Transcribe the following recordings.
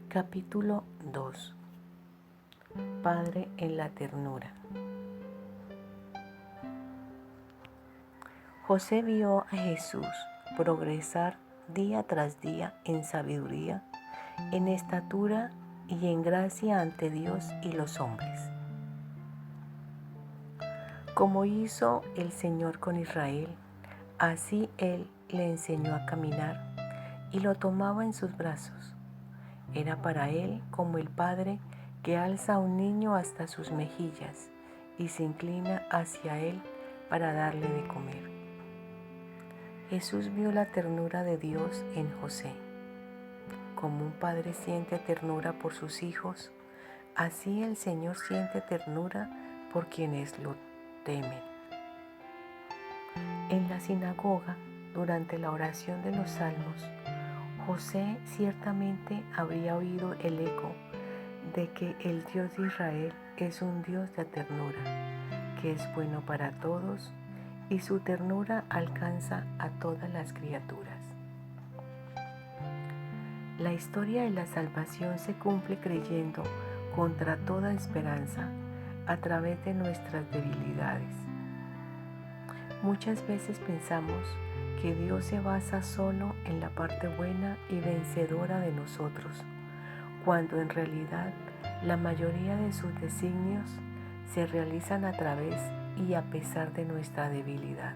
Capítulo 2. Padre en la ternura. José vio a Jesús progresar día tras día en sabiduría, en estatura y en gracia ante Dios y los hombres. Como hizo el Señor con Israel, así Él le enseñó a caminar y lo tomaba en sus brazos. Era para él como el padre que alza a un niño hasta sus mejillas y se inclina hacia él para darle de comer. Jesús vio la ternura de Dios en José. Como un padre siente ternura por sus hijos, así el Señor siente ternura por quienes lo temen. En la sinagoga, durante la oración de los salmos, José ciertamente habría oído el eco de que el Dios de Israel es un Dios de ternura, que es bueno para todos y su ternura alcanza a todas las criaturas. La historia de la salvación se cumple creyendo contra toda esperanza a través de nuestras debilidades. Muchas veces pensamos que Dios se basa solo en la parte buena y vencedora de nosotros, cuando en realidad la mayoría de sus designios se realizan a través y a pesar de nuestra debilidad.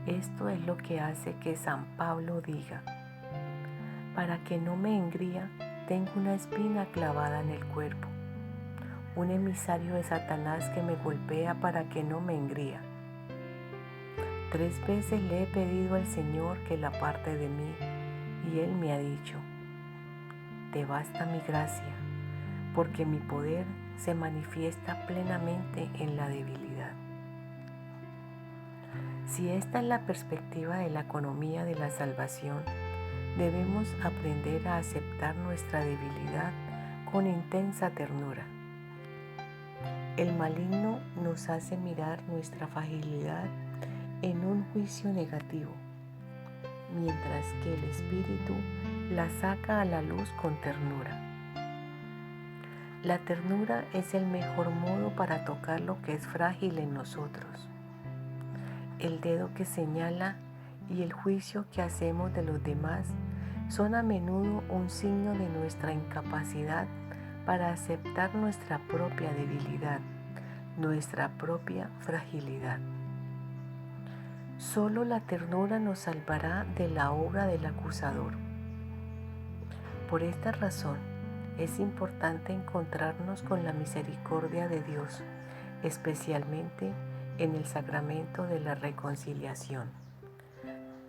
Esto es lo que hace que San Pablo diga: para que no me engría, tengo una espina clavada en el cuerpo, un emisario de Satanás que me golpea para que no me engría. 3 veces le he pedido al Señor que la aparte de mí, y Él me ha dicho: te basta mi gracia, porque mi poder se manifiesta plenamente en la debilidad. Si esta es la perspectiva de la economía de la salvación, debemos aprender a aceptar nuestra debilidad con intensa ternura. El maligno nos hace mirar nuestra fragilidad en un juicio negativo, mientras que el Espíritu la saca a la luz con ternura. La ternura es el mejor modo para tocar lo que es frágil en nosotros. El dedo que señala y el juicio que hacemos de los demás son a menudo un signo de nuestra incapacidad para aceptar nuestra propia debilidad, nuestra propia fragilidad. Solo la ternura nos salvará de la obra del acusador. Por esta razón, es importante encontrarnos con la misericordia de Dios, especialmente en el sacramento de la reconciliación,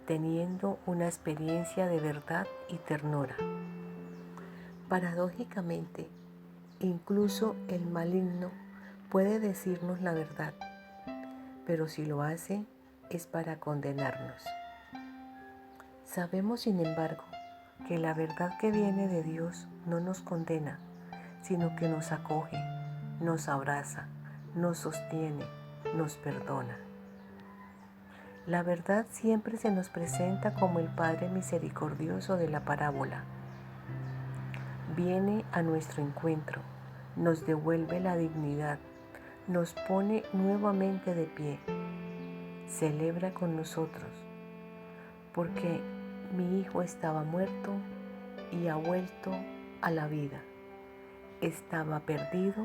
teniendo una experiencia de verdad y ternura. Paradójicamente, incluso el maligno puede decirnos la verdad, pero si lo hace, es para condenarnos. Sabemos, sin embargo, que la verdad que viene de Dios no nos condena, sino que nos acoge, nos abraza, nos sostiene, nos perdona. La verdad siempre se nos presenta como el Padre misericordioso de la parábola. Viene a nuestro encuentro, nos devuelve la dignidad, nos pone nuevamente de pie, celebra con nosotros, porque mi hijo estaba muerto y ha vuelto a la vida, estaba perdido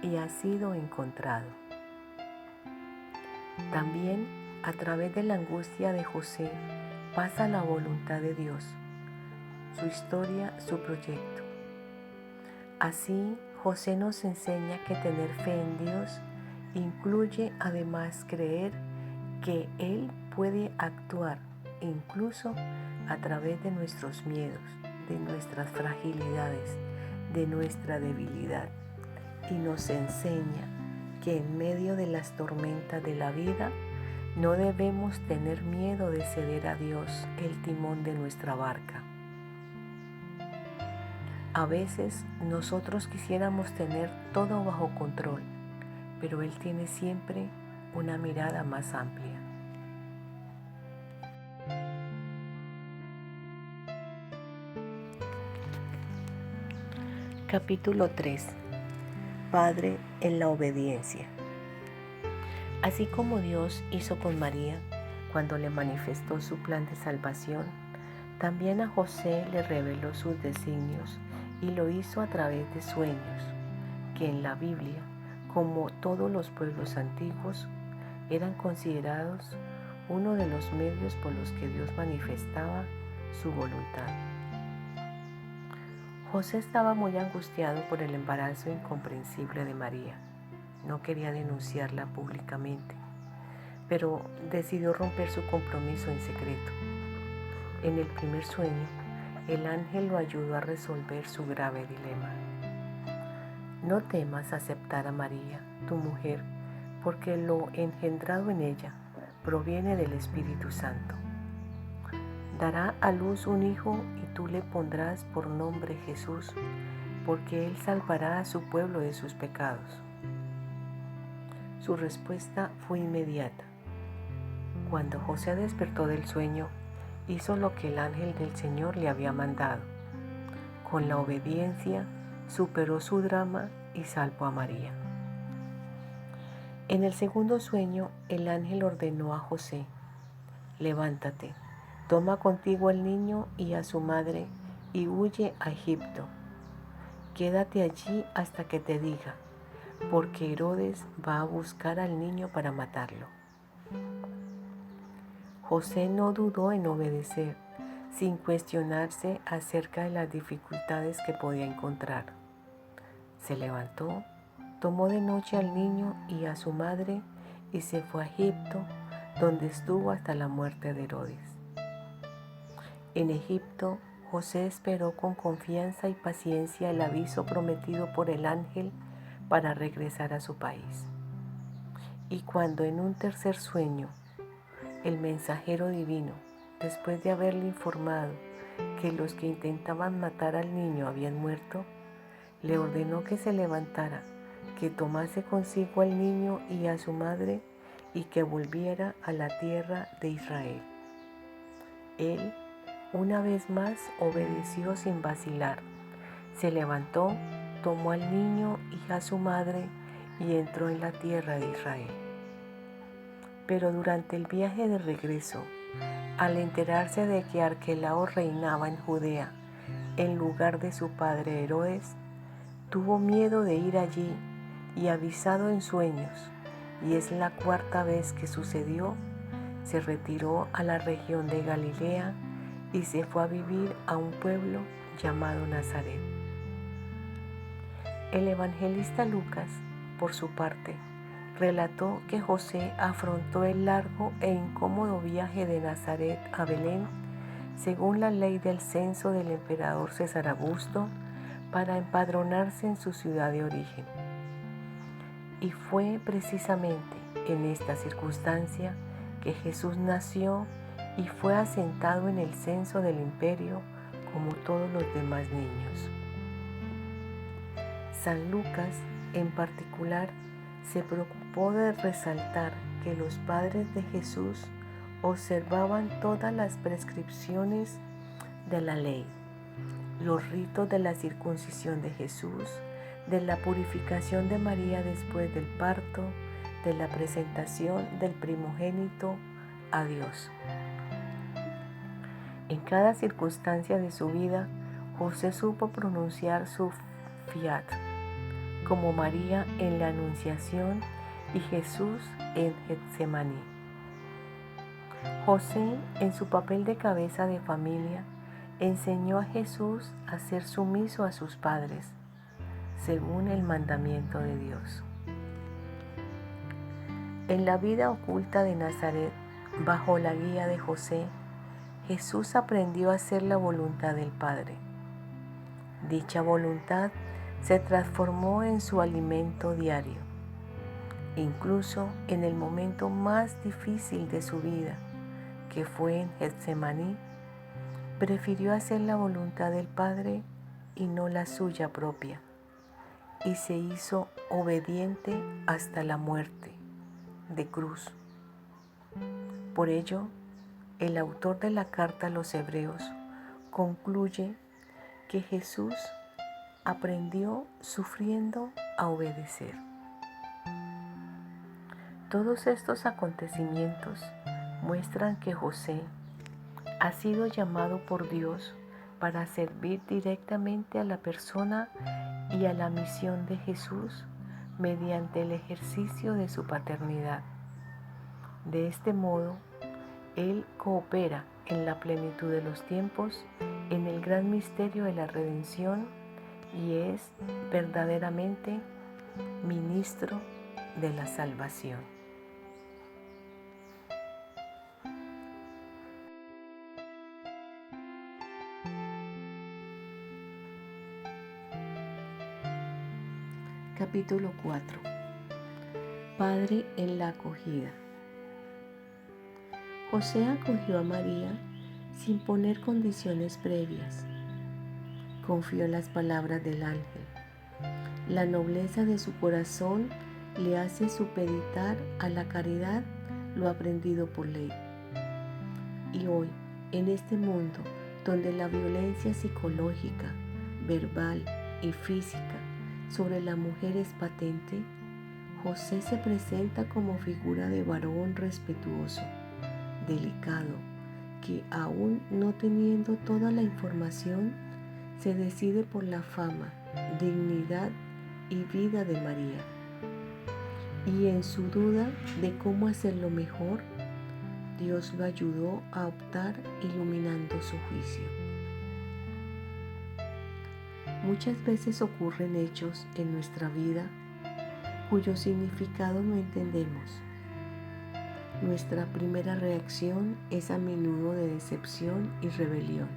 y ha sido encontrado. También a través de la angustia de José pasa la voluntad de Dios, su historia, su proyecto. Así, José nos enseña que tener fe en Dios incluye además creer que Él puede actuar incluso a través de nuestros miedos, de nuestras fragilidades, de nuestra debilidad, y nos enseña que en medio de las tormentas de la vida no debemos tener miedo de ceder a Dios el timón de nuestra barca. A veces nosotros quisiéramos tener todo bajo control, pero Él tiene siempre una mirada más amplia. Capítulo 3. Padre en la obediencia. Así como Dios hizo con María cuando le manifestó su plan de salvación, también a José le reveló sus designios y lo hizo a través de sueños, que en la Biblia, como todos los pueblos antiguos, eran considerados uno de los medios por los que Dios manifestaba su voluntad. José estaba muy angustiado por el embarazo incomprensible de María. No quería denunciarla públicamente, pero decidió romper su compromiso en secreto. En el primer sueño, el ángel lo ayudó a resolver su grave dilema. No temas aceptar a María, tu mujer, porque lo engendrado en ella proviene del Espíritu Santo. Dará a luz un hijo y tú le pondrás por nombre Jesús, porque él salvará a su pueblo de sus pecados. Su respuesta fue inmediata. Cuando José despertó del sueño, hizo lo que el ángel del Señor le había mandado. Con la obediencia, superó su drama y salvó a María. En el segundo sueño, el ángel ordenó a José: levántate, toma contigo al niño y a su madre y huye a Egipto. Quédate allí hasta que te diga, porque Herodes va a buscar al niño para matarlo. José no dudó en obedecer, sin cuestionarse acerca de las dificultades que podía encontrar. Se levantó, tomó de noche al niño y a su madre y se fue a Egipto, donde estuvo hasta la muerte de Herodes. En Egipto, José esperó con confianza y paciencia el aviso prometido por el ángel para regresar a su país. Y cuando en un tercer sueño, el mensajero divino, después de haberle informado que los que intentaban matar al niño habían muerto, le ordenó que se levantara, que tomase consigo al niño y a su madre y que volviera a la tierra de Israel. Él, una vez más, obedeció sin vacilar. Se levantó, tomó al niño y a su madre y entró en la tierra de Israel. Pero durante el viaje de regreso, al enterarse de que Arquelao reinaba en Judea en lugar de su padre Herodes, tuvo miedo de ir allí y, avisado en sueños, y es la cuarta vez que sucedió, se retiró a la región de Galilea y se fue a vivir a un pueblo llamado Nazaret. El evangelista Lucas, por su parte, relató que José afrontó el largo e incómodo viaje de Nazaret a Belén, según la ley del censo del emperador César Augusto, para empadronarse en su ciudad de origen. Y fue precisamente en esta circunstancia que Jesús nació y fue asentado en el censo del imperio como todos los demás niños. San Lucas, en particular, se preocupó de resaltar que los padres de Jesús observaban todas las prescripciones de la ley, los ritos de la circuncisión de Jesús, de la purificación de María después del parto, de la presentación del primogénito a Dios. En cada circunstancia de su vida, José supo pronunciar su fiat, como María en la Anunciación y Jesús en Getsemaní. José, en su papel de cabeza de familia, enseñó a Jesús a ser sumiso a sus padres, según el mandamiento de Dios. En la vida oculta de Nazaret, bajo la guía de José, Jesús aprendió a hacer la voluntad del Padre. Dicha voluntad se transformó en su alimento diario. Incluso en el momento más difícil de su vida, que fue en Getsemaní, prefirió hacer la voluntad del Padre y no la suya propia, y se hizo obediente hasta la muerte de cruz. Por ello, el autor de la carta a los Hebreos concluye que Jesús aprendió sufriendo a obedecer. Todos estos acontecimientos muestran que José ha sido llamado por Dios para servir directamente a la persona y a la misión de Jesús mediante el ejercicio de su paternidad. De este modo, Él coopera en la plenitud de los tiempos en el gran misterio de la redención y es verdaderamente ministro de la salvación. Capítulo 4. Padre en la acogida. José acogió a María sin poner condiciones previas. Confió en las palabras del ángel. La nobleza de su corazón le hace supeditar a la caridad lo aprendido por ley. Y hoy, en este mundo donde la violencia psicológica, verbal y física sobre la mujer es patente, José se presenta como figura de varón respetuoso, delicado, que aún no teniendo toda la información, se decide por la fama, dignidad y vida de María. Y en su duda de cómo hacerlo mejor, Dios lo ayudó a optar iluminando su juicio. Muchas veces ocurren hechos en nuestra vida cuyo significado no entendemos. Nuestra primera reacción es a menudo de decepción y rebelión.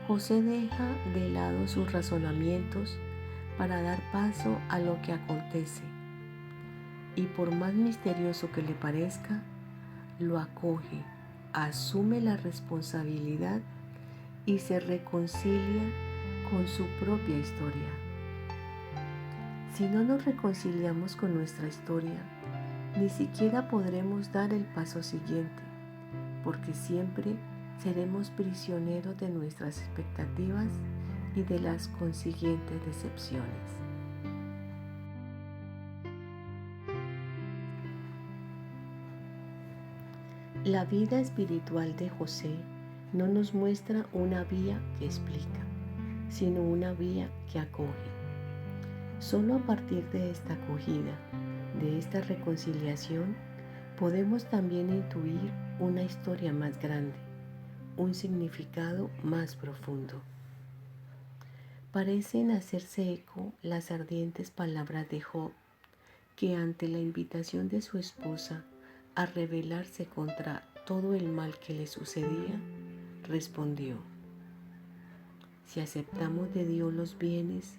José deja de lado sus razonamientos para dar paso a lo que acontece, y por más misterioso que le parezca, lo acoge, asume la responsabilidad y se reconcilia con su propia historia. Si no nos reconciliamos con nuestra historia, ni siquiera podremos dar el paso siguiente, porque siempre seremos prisioneros de nuestras expectativas y de las consiguientes decepciones. La vida espiritual de José no nos muestra una vía que explica, sino una vía que acoge. Solo a partir de esta acogida, de esta reconciliación, podemos también intuir una historia más grande, un significado más profundo. Parecen hacerse eco las ardientes palabras de Job, que ante la invitación de su esposa a rebelarse contra todo el mal que le sucedía, respondió: si aceptamos de Dios los bienes,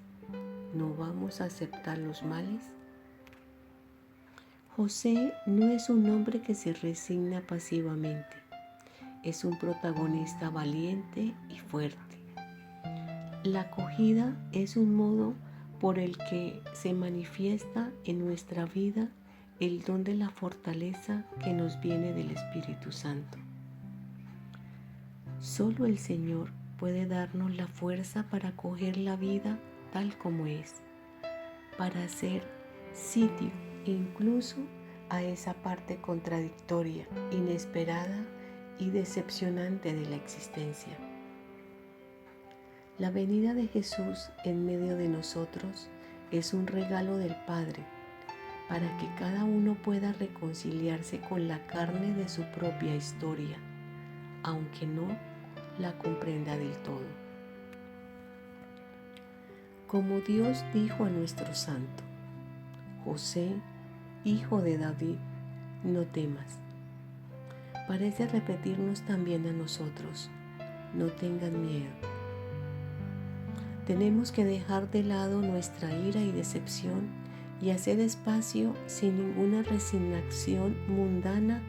¿no vamos a aceptar los males? José no es un hombre que se resigna pasivamente, es un protagonista valiente y fuerte. La acogida es un modo por el que se manifiesta en nuestra vida el don de la fortaleza que nos viene del Espíritu Santo. Solo el Señor puede darnos la fuerza para acoger la vida tal como es, para hacer sitio incluso a esa parte contradictoria, inesperada y decepcionante de la existencia. La venida de Jesús en medio de nosotros es un regalo del Padre para que cada uno pueda reconciliarse con la carne de su propia historia, aunque no la comprenda del todo. Como Dios dijo a nuestro santo: José, hijo de David, no temas. Parece repetirnos también a nosotros: no tengan miedo. Tenemos que dejar de lado nuestra ira y decepción y hacer espacio sin ninguna resignación mundana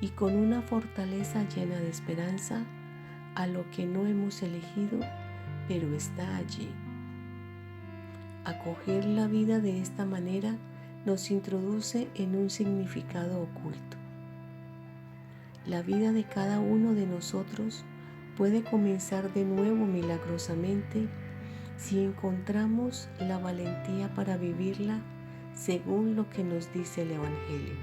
y con una fortaleza llena de esperanza a lo que no hemos elegido, pero está allí. Acoger la vida de esta manera nos introduce en un significado oculto. La vida de cada uno de nosotros puede comenzar de nuevo milagrosamente si encontramos la valentía para vivirla según lo que nos dice el Evangelio.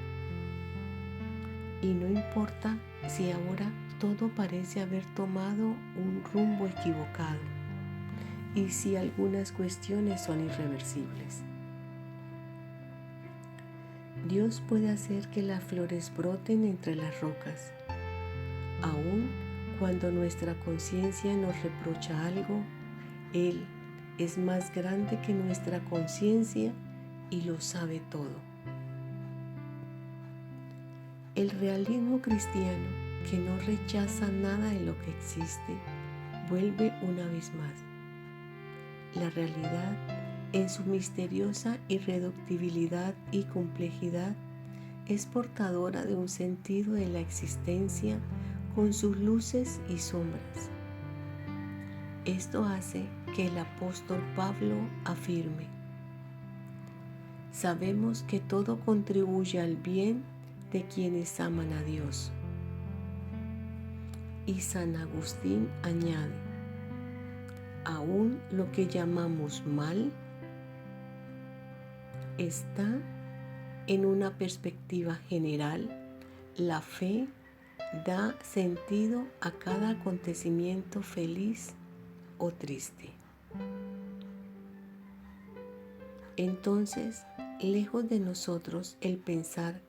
Y no importa si ahora todo parece haber tomado un rumbo equivocado y si algunas cuestiones son irreversibles. Dios puede hacer que las flores broten entre las rocas, aun cuando nuestra conciencia nos reprocha algo. Él es más grande que nuestra conciencia y lo sabe todo. El realismo cristiano, que no rechaza nada de lo que existe, vuelve una vez más. La realidad, en su misteriosa irreductibilidad y complejidad, es portadora de un sentido de la existencia con sus luces y sombras. Esto hace que el apóstol Pablo afirme: sabemos que todo contribuye al bien de quienes aman a Dios. Y San Agustín añade: aún lo que llamamos mal está en una perspectiva general. La fe da sentido a cada acontecimiento feliz o triste. Entonces, lejos de nosotros el pensar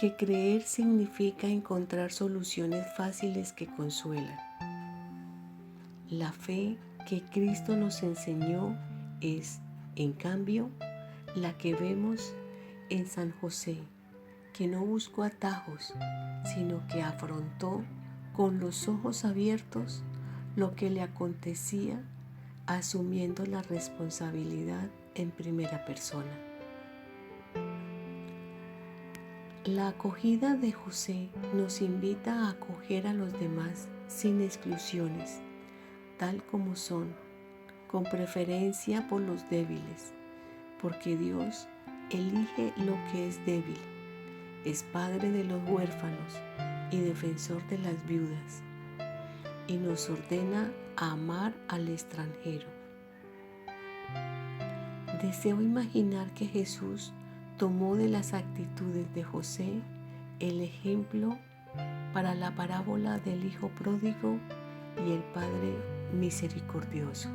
que creer significa encontrar soluciones fáciles que consuelan. La fe que Cristo nos enseñó es, en cambio, la que vemos en San José, que no buscó atajos, sino que afrontó con los ojos abiertos lo que le acontecía, asumiendo la responsabilidad en primera persona. La acogida de José nos invita a acoger a los demás sin exclusiones, tal como son, con preferencia por los débiles, porque Dios elige lo que es débil, es padre de los huérfanos y defensor de las viudas, y nos ordena a amar al extranjero. Deseo imaginar que Jesús tomó de las actitudes de José el ejemplo para la parábola del Hijo Pródigo y el Padre Misericordioso.